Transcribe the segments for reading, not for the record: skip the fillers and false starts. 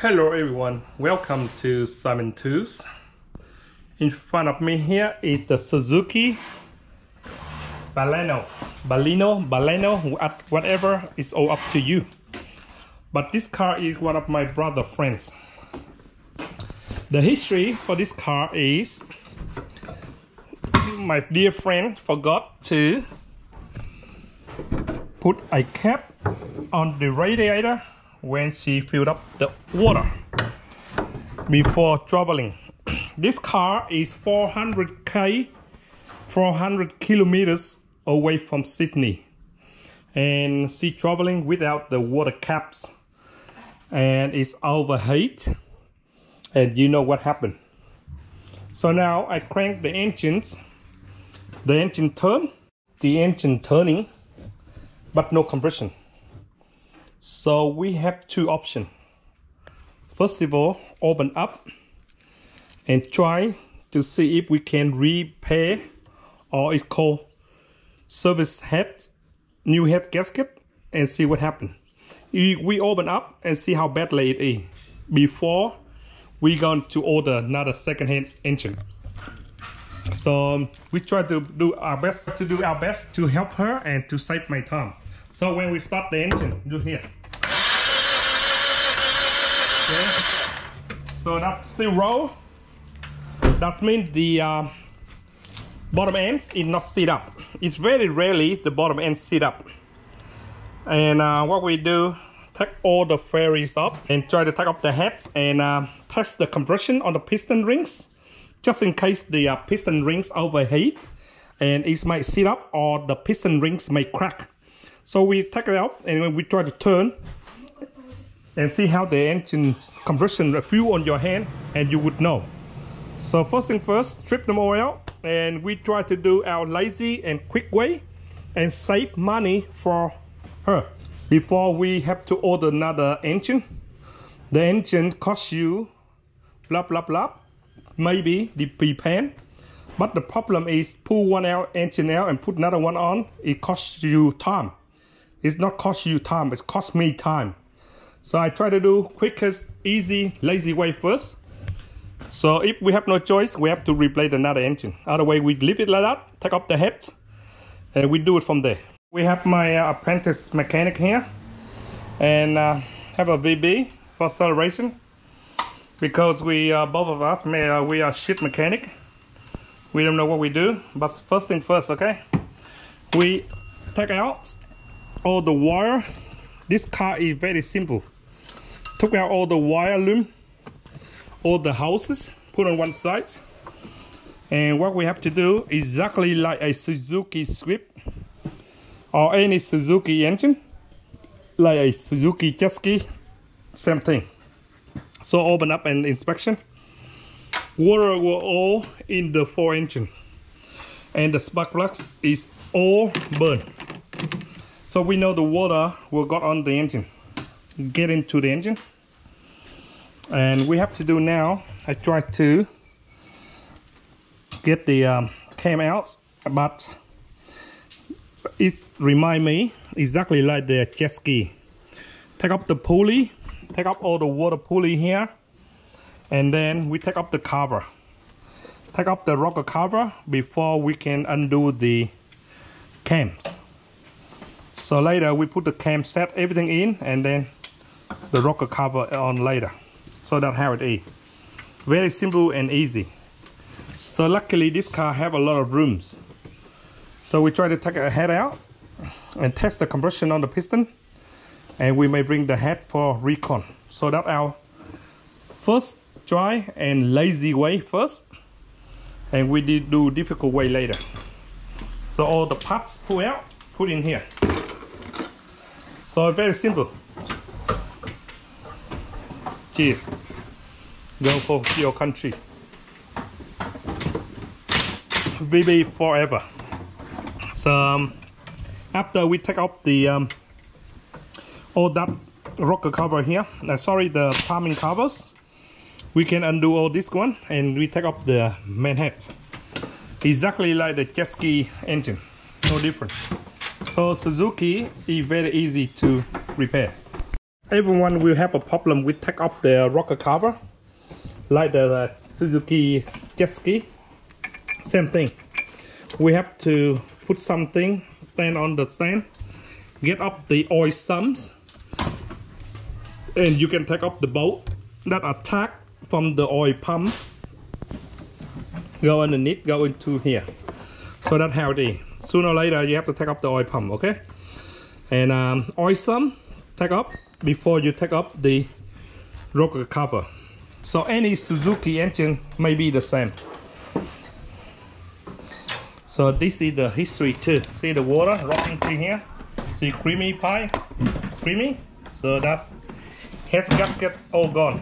Hello everyone, welcome to Simon Tools. In front of me here is the Suzuki baleno, whatever, is all up to you. But this car is one of my brother friends. The history for this car is my dear friend forgot to put a cap on the radiator when she filled up the water before traveling. This car is 400 kilometers away from Sydney, and she traveling without the water caps, and it's overheat, and you know what happened. So now I crank the engines, the engine turning, but no compression. So we have two options. First of all, open up and try to see if we can repair, or it's called service head, new head gasket, and see what happens. We open up and see how badly it is before we're going to order another second-hand engine. So we try to do our best to help her and to save my time. So when we start the engine, do here. Okay. So that still roll. That means the bottom end is not sit up. It's very rarely the bottom end sit up. And what we do, take all the ferries up and try to take up the heads and test the compression on the piston rings, just in case the piston rings overheat and it might sit up or the piston rings may crack. So we take it out and when we try to turn and see how the engine compression feel on your hand, and you would know. So first thing first, strip them all out, and we try to do our lazy and quick way and save money for her before we have to order another engine. The engine costs you blah blah blah, maybe the pre-pan, but the problem is pull one out engine out and put another one on, it costs you time. It's not cost you time, it costs me time. So I try to do quickest, easy, lazy way first. So if we have no choice, we have to replace another engine. Otherwise we leave it like that, take up the head, and we do it from there. We have my apprentice mechanic here, and have a VB for acceleration, because we both of us, we are shit mechanic. We don't know what we do, but first thing first, okay? We take out all the wire. This car is very simple. Took out all the wire loom, all the hoses, put on one side. And what we have to do, exactly like a Suzuki Swift or any Suzuki engine, like a Suzuki jet ski, same thing. So open up and inspection. Water will all in the 4 engine, and the spark plugs is all burned. So we know the water will go on the engine, get into the engine. And we have to do now, I try to get the cam out, but it reminds me exactly like the jet ski. Take up the pulley, take up all the water pulley here, and then we take up the cover. Take up the rocker cover before we can undo the cams. So later we put the cam set, everything in, and then the rocker cover on later. So that's how it is. Very simple and easy. So luckily this car have a lot of rooms. So we try to take a head out and test the compression on the piston, and we may bring the head for recon. So that's our first try and lazy way first, and we did do difficult way later. So all the parts pull out, put in here. So very simple. Cheers. Go for your country. BB forever. So after we take out the all that rocker cover here, sorry, the timing covers, we can undo all this one, and we take up the main head. Exactly like the jet ski engine, no different. So Suzuki is very easy to repair. Everyone will have a problem with take off the rocker cover, like the Suzuki jet ski. Same thing. We have to put something, stand on the stand, get up the oil sumps, and you can take off the bolt that attack from the oil pump. Go underneath, go into here. So that's how it is. Sooner or later, you have to take off the oil pump, okay? And oil sump, take off before you take off the rocker cover. So any Suzuki engine may be the same. So this is the history too. See the water running through here? See creamy pie? Creamy? So that's head gasket all gone.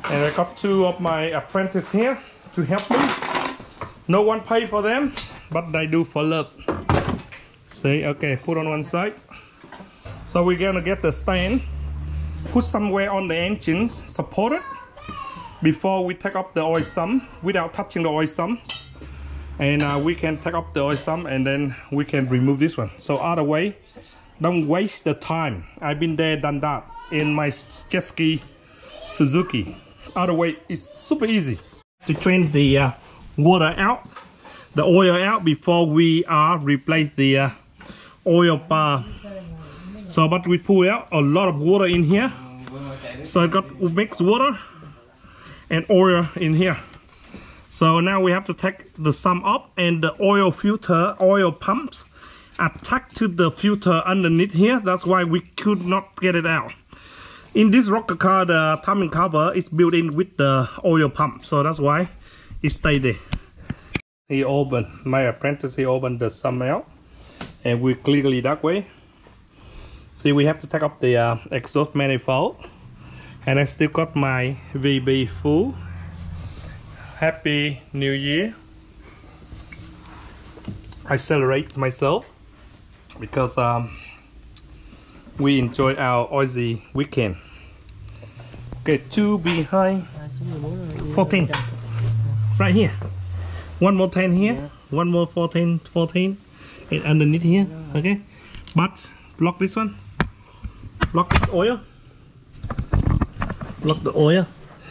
And I got two of my apprentices here to help me. No one pay for them, but they do for love. See, okay, put on one side. So we're gonna get the stand, put somewhere on the engines, support it, before we take off the oil sump without touching the oil sump. And we can take off the oil sump and then we can remove this one. So other way, don't waste the time. I've been there, done that in my jet ski Suzuki. Other way is super easy. To drain the water out, the oil out before we replace the oil bar. So but we pull out a lot of water in here. So I got mixed water and oil in here. So now we have to take the sump up, and the oil filter, oil pumps attached to the filter underneath here. That's why we could not get it out. In this rocker car, the timing cover is built in with the oil pump, so that's why it stayed there. He opened, my apprentice, he opened the sump out, and we clearly that way. See, we have to take up the exhaust manifold, and I still got my VB full. Happy New Year. I celebrate myself because we enjoy our Aussie weekend. Okay, 2 behind 14 right here. One more 10 here, one more 14 and underneath here. Okay, but block this one, block this oil, block the oil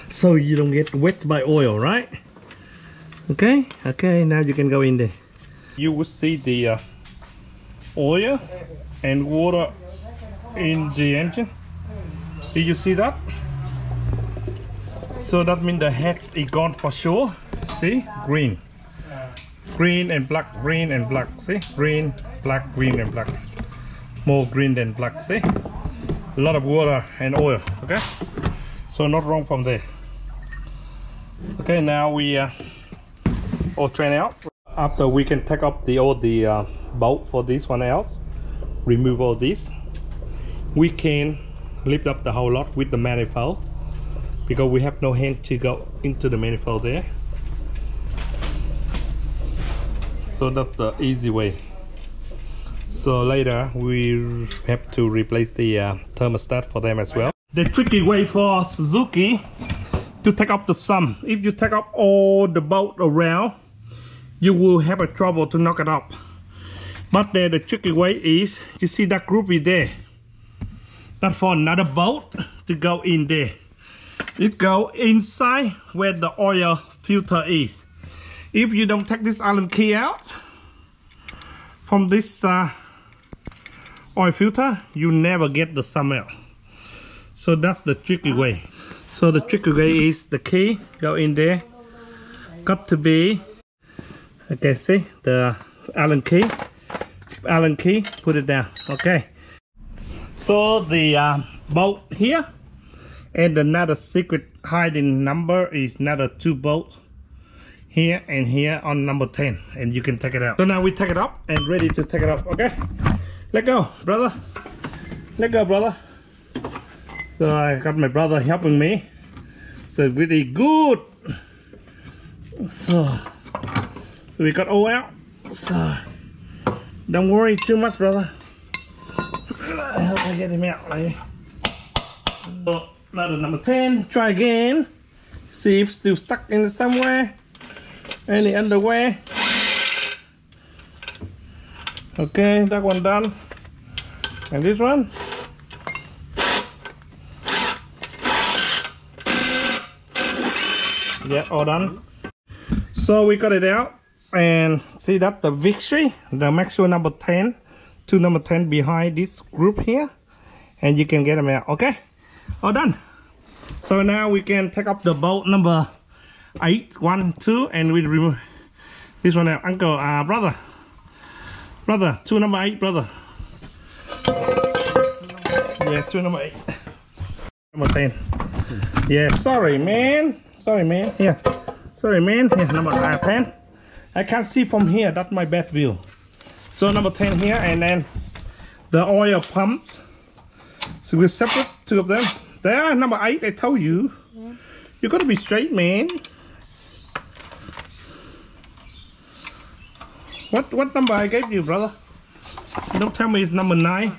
so you don't get wet by oil, right? Okay, now you can go in there. You will see the oil and water in the engine. Did you see that? So that means the heads is gone for sure. See, green and black, green and black. See, green, black, green and black. More green than black. See, a lot of water and oil. Okay, so not wrong from there. Okay, now we all train out. After we can take up all the bolt for this one else, remove all this. We can lift up the whole lot with the manifold because we have no hand to go into the manifold there. So that's the easy way. So later we have to replace the thermostat for them as well. The tricky way for Suzuki to take up the sump. If you take up all the bolt around, you will have a trouble to knock it up. But the tricky way is, you see that groovy there? That's for another bolt to go in there. It go inside where the oil filter is. If you don't take this Allen key out from this oil filter, you never get the sump out. So that's the tricky way. So the tricky way is the key go in there. Got to be, okay, see the Allen key. Put it down. Okay. So the bolt here, and another secret hiding number is another 2 bolts here and here on number 10, and you can take it out. So now we take it up and ready to take it up. Okay, let go, brother. Let go, brother. So I got my brother helping me. So really good. So we got all out. So don't worry too much, brother. I hope I get him out. Right? So another number 10. Try again. See if it's still stuck in somewhere. Any underwear. Okay, that one done. And this one. Yeah, all done. So we got it out, and see that the victory, the maximum number 10 to number 10 behind this group here, and you can get them out. Okay, all done. So now we can take up the bolt number 8, 1, 2, and we remove this one out. Uncle, brother, 2 number 8, brother. Yeah, 2 number 8. Number 10. Yeah, sorry man. Here. Sorry man. Here, number 10. I can't see from here. That's my bad view. So number 10 here, and then the oil pumps. So we separate 2 of them. There, number 8. I told you. You gotta be straight, man. What number I gave you, brother? Don't tell me it's number 9.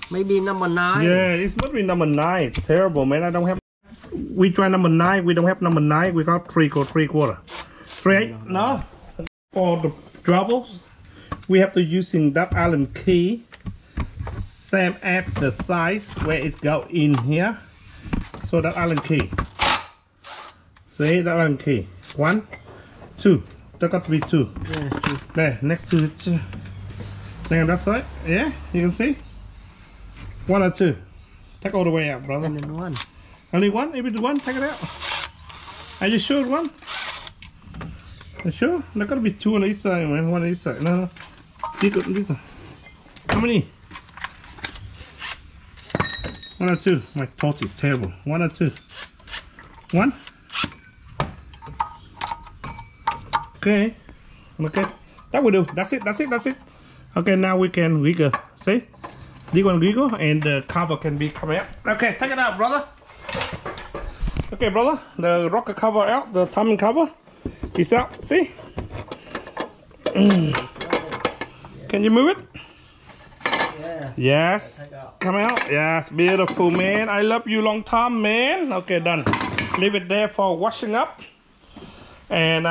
Maybe number 9. Yeah, it must be number 9. It's terrible, man. I don't have. We try number 9. We don't have number 9. We got 3/4. 3/8. No. For the troubles, we have to using that Allen key. Same at the size where it go in here. So that Allen key. See that Allen key. 1, 2. There got to be 2. Yeah, 2. There, next to it. There on that side. Yeah, you can see. 1 or 2. Take all the way out, brother. And then 1. Only 1? If it's 1, take it out. Are you sure 1? You sure? There got to be 2 on each side, man. 1 on each side. No. This one. How many? 1 or 2? My thought is terrible. 1 or 2? 1? Okay. That will do. That's it. Okay, now we can wiggle. See? This one wiggle and the cover can be coming out. Okay, take it out, brother. Okay, brother. The rocker cover out. The timing cover is out. See? Can you move it? Yes. Come out. Yes. Beautiful, man. I love you long time, man. Okay, done. Leave it there for washing up. And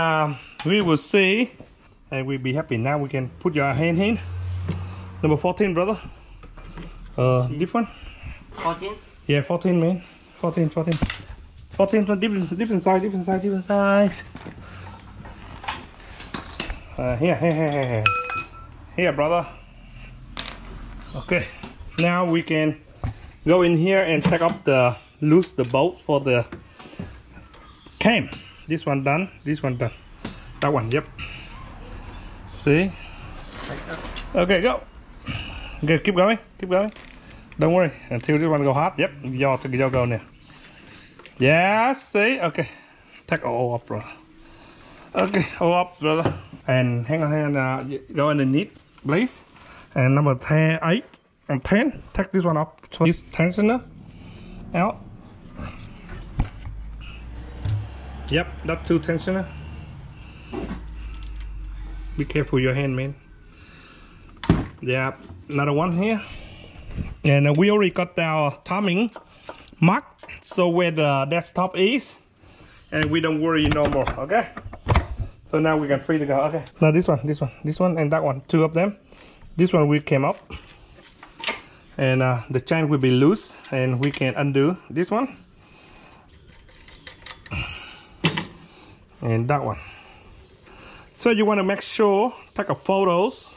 we will see. And we'll be happy. Now we can put your hand in. Number 14, brother. This one? 14? Yeah, 14, man. 14, different size. Here, brother. Okay. Now we can go in here and take up loose the bolt for the cam. This one done. This one done. That one, yep. See? Okay, go. Okay, keep going. Don't worry until this one go hot. Yep, y'all go now. Yes, see? Okay. Take all up, bro. Okay, all up, brother. And hang on, go underneath, please. And number 10, 8 and 10. Take this one up. So this tensioner out. Yep, that 2 tensioner. Be careful your hand, man. Yeah, another one here. And we already got our timing mark, so where the desktop is, and we don't worry no more. Okay, so now we can free to go. Okay, now this one and that one, 2 of them. This one we came up, and the chain will be loose, and we can undo this one and that one. So you want to make sure, take a photos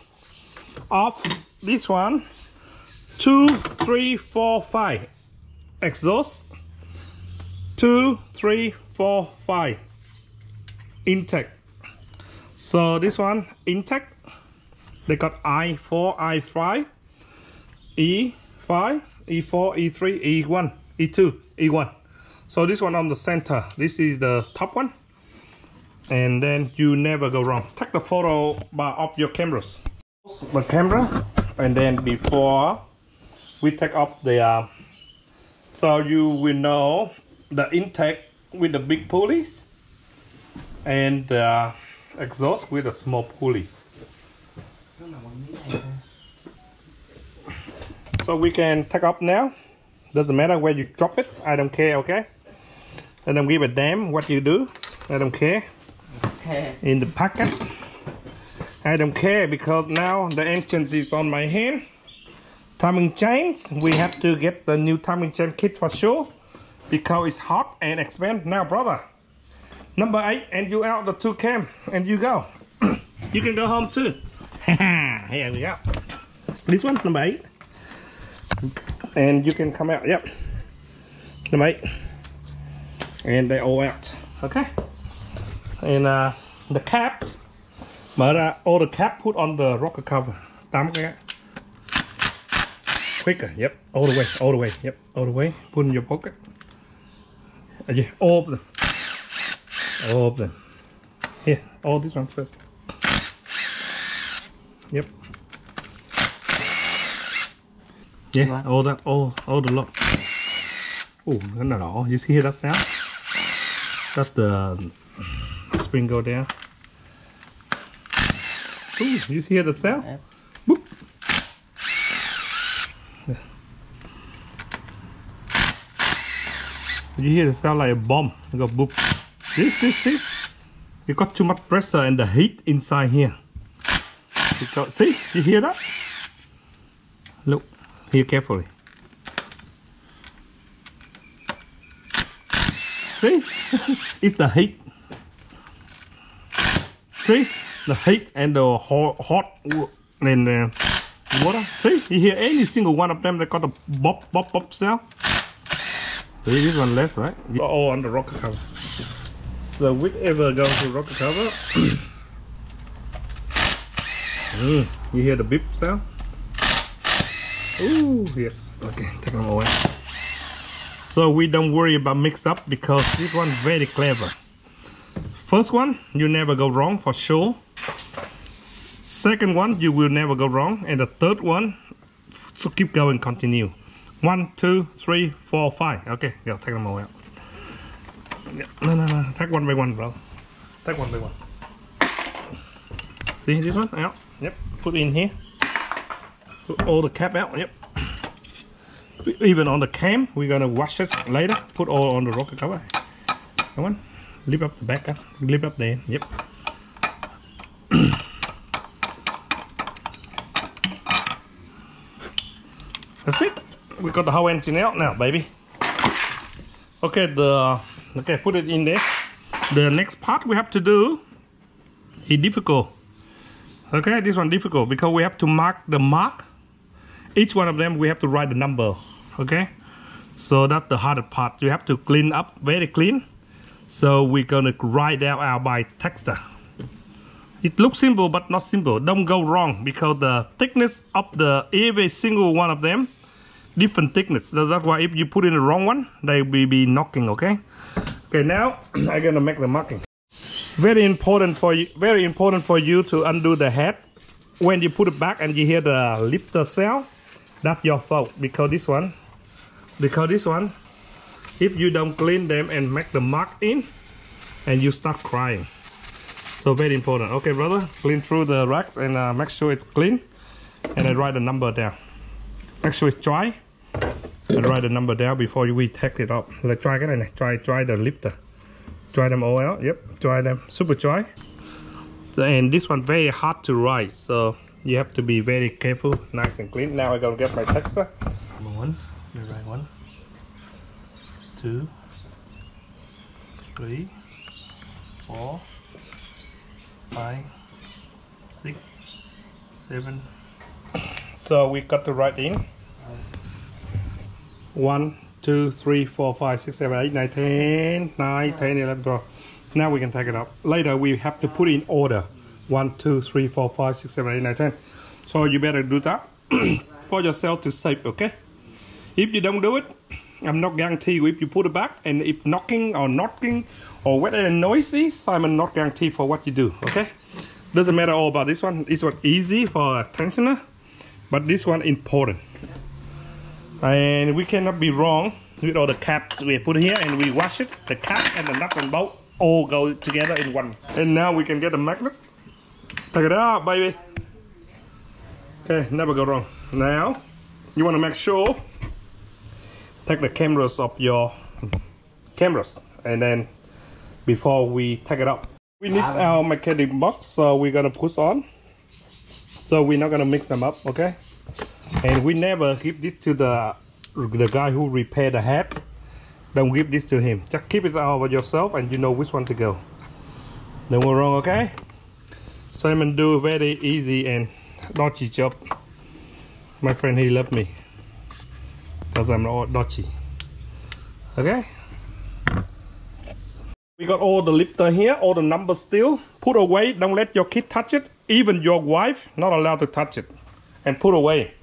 of this one. 2, 3, 4, 5 exhaust. 2, 3, 4, 5 intake. So this one intake, they got I4, I5, E5, E4, E3, E1, E2, E1. So this one on the center, this is the top one, and then you never go wrong. Take the photo of your cameras, the camera, and then before we take off the so you will know the intake with the big pulleys and the exhaust with the small pulleys. So we can take off now. Doesn't matter where you drop it, I don't care. Okay, I don't give a damn what you do. I don't care. Okay. In the pocket, I don't care, because now the engine is on my hand. Timing chains, we have to get the new timing chain kit for sure, because it's hot and expensive. Now, brother, Number 8, and you out the 2 cam, and you go. You can go home too. Here we go. This one, number 8. And you can come out, yep. Number 8. And they all out, okay? And the cap, all the cap put on the rocker cover. Quicker, yep, all the way, yep, all the way. Put in your pocket. Yeah, all of them. All of them. Here, all this one first. Yep. Yeah, all that, all the lock. Oh, no, you see that sound? That's the spring go down. Ooh, you hear the sound? Boop. You hear the sound like a bomb. You go boop. See? You got too much pressure and the heat inside here. See? You hear that? Look, hear carefully. See? It's the heat. See? The heat and the hot and water. See? You hear any single one of them that got a bop sound? See, this one less, right? All on the rocker cover. So whichever goes to rocker cover. You hear the beep sound? Ooh, yes. Okay, take them away. So we don't worry about mix up because this one very clever. First one, you never go wrong for sure. Second one, you will never go wrong. And the third one, so keep going, continue. 1, 2, 3, 4, 5. Okay, go take them all out. No. Take one by one, bro. Take one by one. See this one out? Yep. Put in here. Put all the cap out. Yep. Even on the cam, we're gonna wash it later. Put all on the rocker cover. Come on. Lift up the back up. Lift up there. Yep. That's it. We got the whole engine out now, baby. Okay, put it in there. The next part we have to do is difficult. Okay, this one difficult because we have to mark the mark. Each one of them we have to write the number. Okay, so that's the hardest part. You have to clean up very clean. So we're gonna write that out by texture. It looks simple but not simple. Don't go wrong because the thickness of every single one of them different thickness. That's why if you put in the wrong one, they will be knocking. Okay. Okay. Now I'm gonna make the marking. Very important for you to undo the head. When you put it back and you hear the lifter sound, that's your fault because this one, if you don't clean them and make the mark in, and you start crying. So very important. Okay, brother, clean through the racks and make sure it's clean, and I write the number down. Make sure it's dry. And write the number down before we take it up. Let's try again. Try the lifter. Dry them all out. Yep, dry them super dry. And this one very hard to write, so you have to be very careful, nice and clean. Now I'm gonna get my texture. Number 1, you write 1, 2, 3, 4, 5, 6, 7. So we got to write in 1, 2, 3, 4, 5, 6, 7, 8, 9, 10, 9, 10, 11, 12. Now we can take it up. Later we have to put in order 1, 2, 3, 4, 5, 6, 7, 8, 9, 10. So you better do that for yourself to save. Okay, if you don't do it, I'm not guarantee you if you put it back, and if knocking or whatever noise is, I'm not guarantee for what you do. Okay, doesn't matter all about this one. This one easy for a tensioner, but this one important. And we cannot be wrong with all the caps we put here, and we wash it. The cap and the nut and bolt all go together in one. And now we can get a magnet. Take it out, baby. Okay, never go wrong. Now you want to make sure, take the cameras of your cameras, and then before we take it up, we need our mechanic box, so we're gonna push on. So we're not gonna mix them up, okay? And we never give this to the guy who repair the head. Don't give this to him. Just keep it all by yourself and you know which one to go. No more wrong, okay? Simon do very easy and dodgy job. My friend, he loved me because I'm not dodgy. Okay? We got all the lifter here, all the numbers still. Put away, don't let your kid touch it. Even your wife, not allowed to touch it. And put away.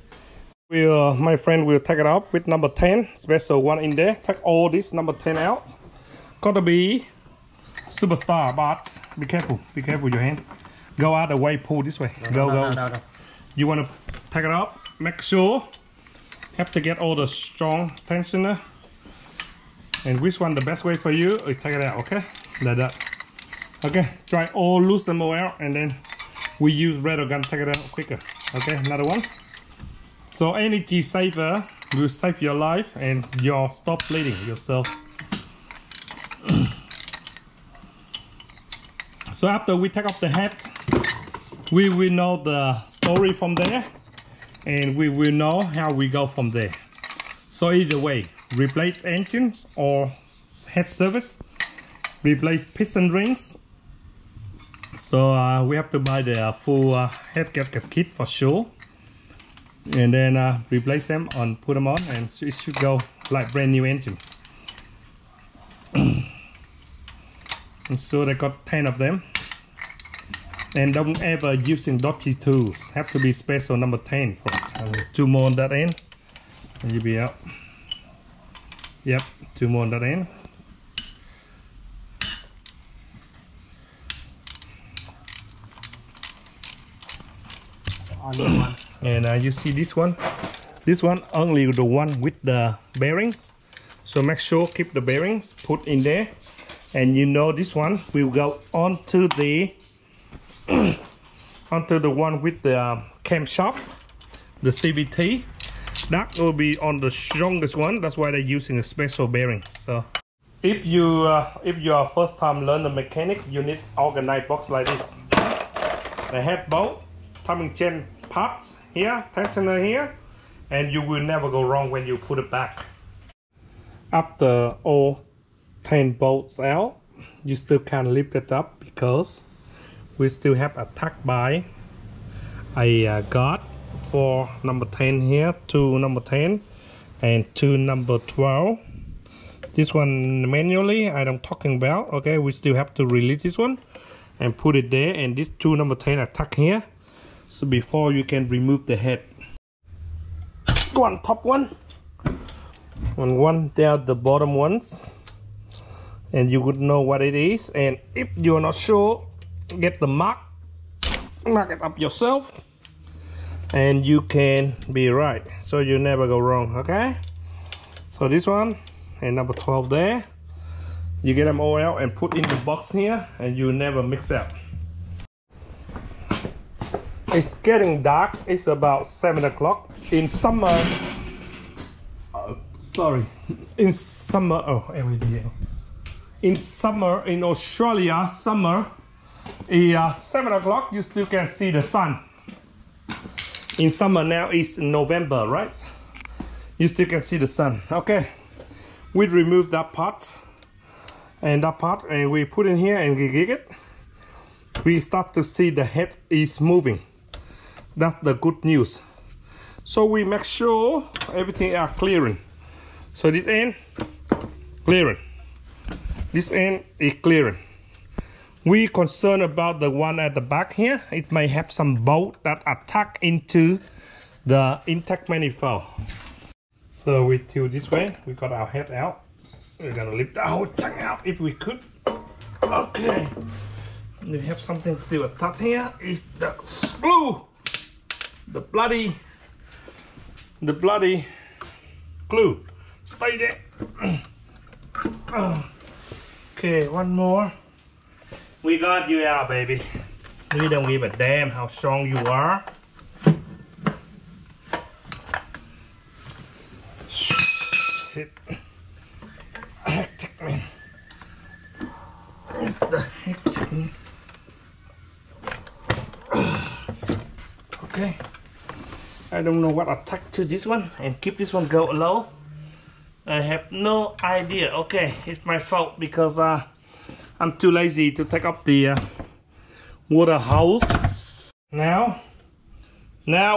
My friend will take it off with number 10, special one in there. Take all this number 10 out. Gotta be superstar, but be careful with your hand. Go out the way, pull this way. No. You wanna take it out? Make sure, have to get all the strong tensioner. And which one the best way for you is take it out, okay? Like that. Okay, try all loose them all out and then we use rattle gun, take it out quicker. Okay, another one. So energy saver will save your life and you'll stop bleeding yourself. So after we take off the head, we will know the story from there and we will know how we go from there. So either way, replace engines or head service, replace piston rings. So we have to buy the full head gasket kit for sure. And then replace them and put them on and it should go like brand new engine. And so they got 10 of them. And don't ever using dodgy tools. Have to be special number 10 for 2 more on that end. And you'll be out. Yep, 2 more on that end. And you see this one only the one with the bearings, so make sure keep the bearings put in there. And you know this one will go onto the onto the one with the camshaft, the CVT. That will be on the strongest one. That's why they're using a special bearings. So if you are first time learner mechanic, you need organized box like this. The head bolt, timing chain parts here, tensioner here, and you will never go wrong when you put it back. After all 10 bolts out, you still can lift it up because we still have attacked by a guard for number 10 here, 2 number 10 and 2 number 12. This one manually I'm talking about. Okay, we still have to release this one and put it there, and this 2 number 10 attack here. So before you can remove the head, one top one and one down the bottom ones, and you would know what it is. And if you're not sure, get the mark it up yourself and you can be right, so you never go wrong. Okay, so this one and number 12 there, you get them all out and put in the box here and you never mix up. It's getting dark. It's about 7 o'clock in summer. In summer. In summer in Australia, summer is 7 o'clock. You still can see the sun. In summer now it's November, right? You still can see the sun. Okay, we remove that part and that part, and we put in here and we gig it. We start to see the head is moving. That's the good news. So we make sure everything are clearing. So this end clearing, this end is clearing. We concerned about the one at the back here. It may have some bolt that attack into the intake manifold. So we tilt this way. We got our head out. We're gonna lift the whole tank out if we could. Okay, we have something still attached here. Is the glue. The bloody glue. Stay there. Okay, one more. We got you out, baby. We don't give a damn how strong you are. Shit. Hectic, man. It's the hectic, man. Okay. I don't know what attack to this one, and keep this one go low. I have no idea. Okay, it's my fault because I'm too lazy to take up the water hose. Now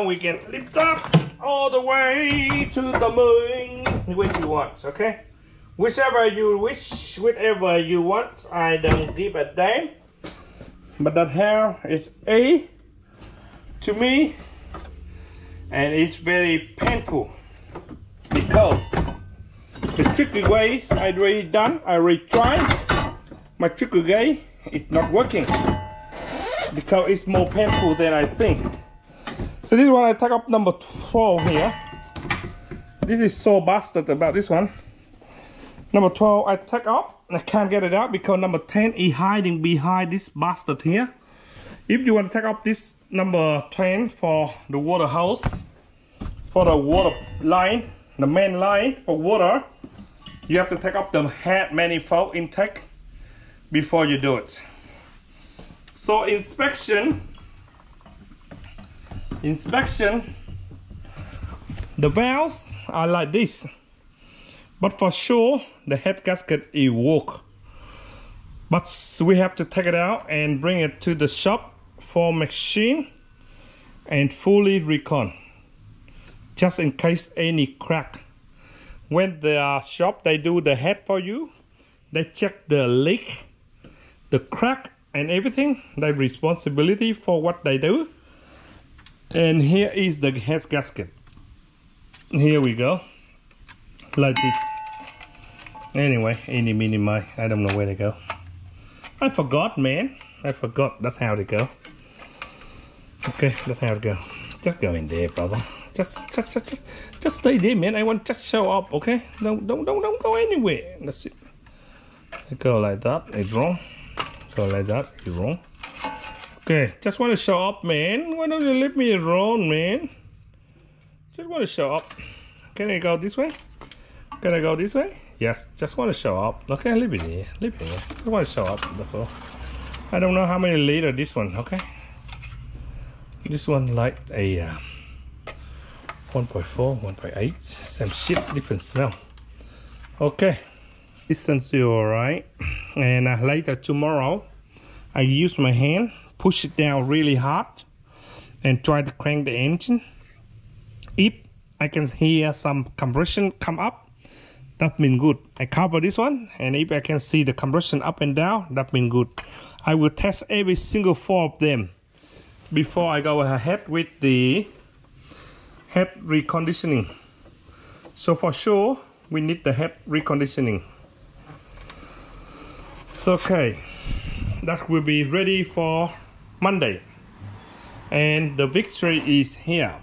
we can lift up all the way to the moon when you want. Okay, whichever you wish, whatever you want. I don't give a damn. But that hair is A to me, and it's very painful because the tricky ways I already done. I already tried. My tricky way is not working because it's more painful than I think. So this one I take up number 12 here. This is so bastard about this one. Number 12 I take up. I can't get it out because number 10 is hiding behind this bastard here. If you want to take up this number 10 for the water hose, for the water line, the main line for water, you have to take up the head manifold intake before you do it. So inspection, the valves are like this, but for sure the head gasket is work. But we have to take it out and bring it to the shop for machine and fully recon, just in case any crack. When the shop they do the head for you, they check the leak, the crack and everything. They responsibility for what they do. And here is the head gasket. Here we go, like this. Anyway, any mini my, I don't know where they go. I forgot, man. I forgot. That's how they go. Okay, that's how it go. Just go in there, brother. Just stay there, man. I want just show up, okay? Don't go anywhere. That's it. Go like that. It's wrong. Go like that. It's wrong. Okay, just want to show up, man. Why don't you leave me alone, man? Just want to show up. Can I go this way? Can I go this way? Yes, just want to show up. Okay, leave it here. Leave it here. Just want to show up. That's all. I don't know how many liter this one. Okay. This one like a 1.4, 1.8. Same shit, different smell. Okay. Distance you alright. And later tomorrow, I use my hand, push it down really hard, and try to crank the engine. If I can hear some compression come up, that means good. I cover this one, and if I can see the compression up and down, that means good. I will test every single 4 of them before I go ahead with the head reconditioning. So for sure, we need the head reconditioning. So okay, that will be ready for Monday. And the victory is here.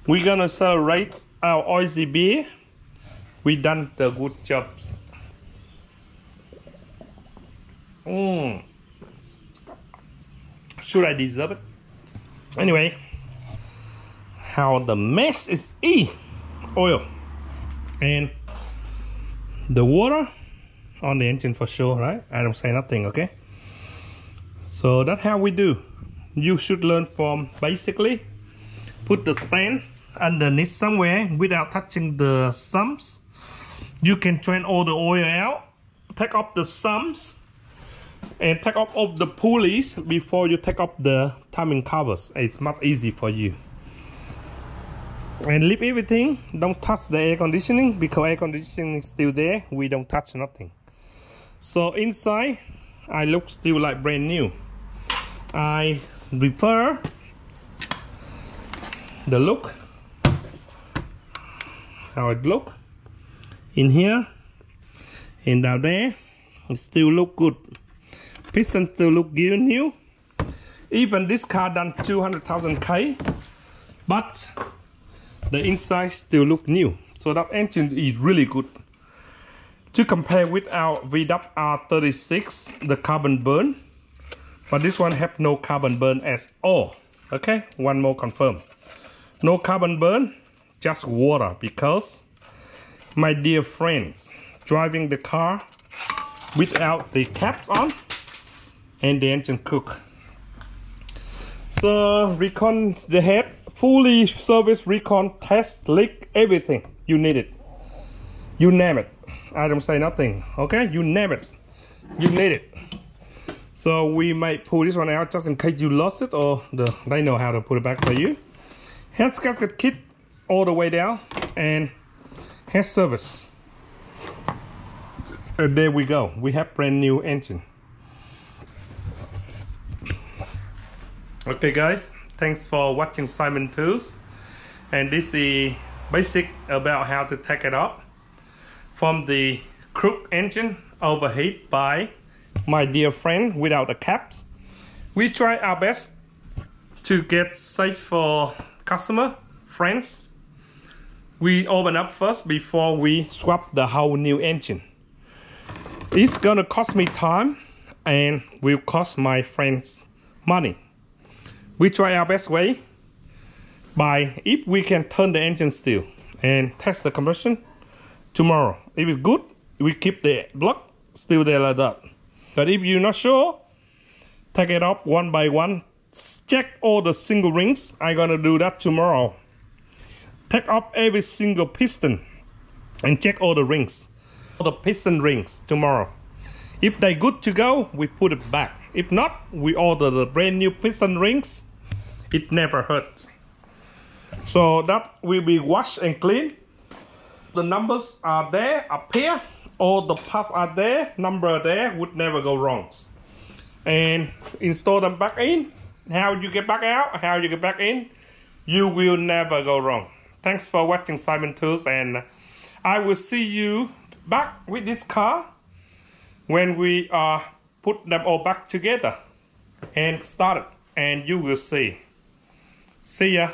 We're gonna celebrate our Aussie beer. We done the good jobs. Should I deserve it? Anyway, how the mess is oil and the water on the engine for sure, right? I don't say nothing, okay? So that's how we do. You should learn from basically put the stand underneath somewhere without touching the sumps. You can drain all the oil out, take off the sumps, and take off all the pulleys before you take off the timing covers. It's much easy for you. And leave everything. Don't touch the air conditioning because air conditioning is still there. We don't touch nothing. So inside, I look still like brand new. I repair the look, how it look in here and down there. It still look good. Piston still look new. Even this car done 200,000 K, but the inside still look new. So that engine is really good. To compare with our VW R36, the carbon burn, but this one have no carbon burn at all. Okay, one more confirm. No carbon burn, just water, because my dear friends driving the car without the caps on and the engine cook. So recon the head, fully service recon, test, leak, everything you need it. You name it. I don't say nothing. Okay, you name it. You need it. So we might pull this one out just in case you lost it, or they know how to put it back for you. Head gasket kit all the way down, and head service. And there we go. We have brand new engine. Okay guys, thanks for watching Simon Tools, and this is basic about how to take it up from the crook engine overheat by my dear friend without the caps. We try our best to get safe for customer, friends. We open up first before we swap the whole new engine. It's gonna cost me time and will cost my friends money. We try our best way by if we can turn the engine still and test the combustion tomorrow. If it's good, we keep the block still there like that. But if you're not sure, take it up one by one. Check all the single rings. I'm gonna do that tomorrow. Take up every single piston and check all the rings, all the piston rings tomorrow. If they're good to go, we put it back. If not, we order the brand new piston rings. It never hurts. So that will be washed and clean. The numbers are there up here. All the parts are there. Number there would never go wrong. And install them back in. How you get back out, how you get back in, you will never go wrong. Thanks for watching Simon Tools, and I will see you back with this car when we put them all back together and start it, and you will see. See ya.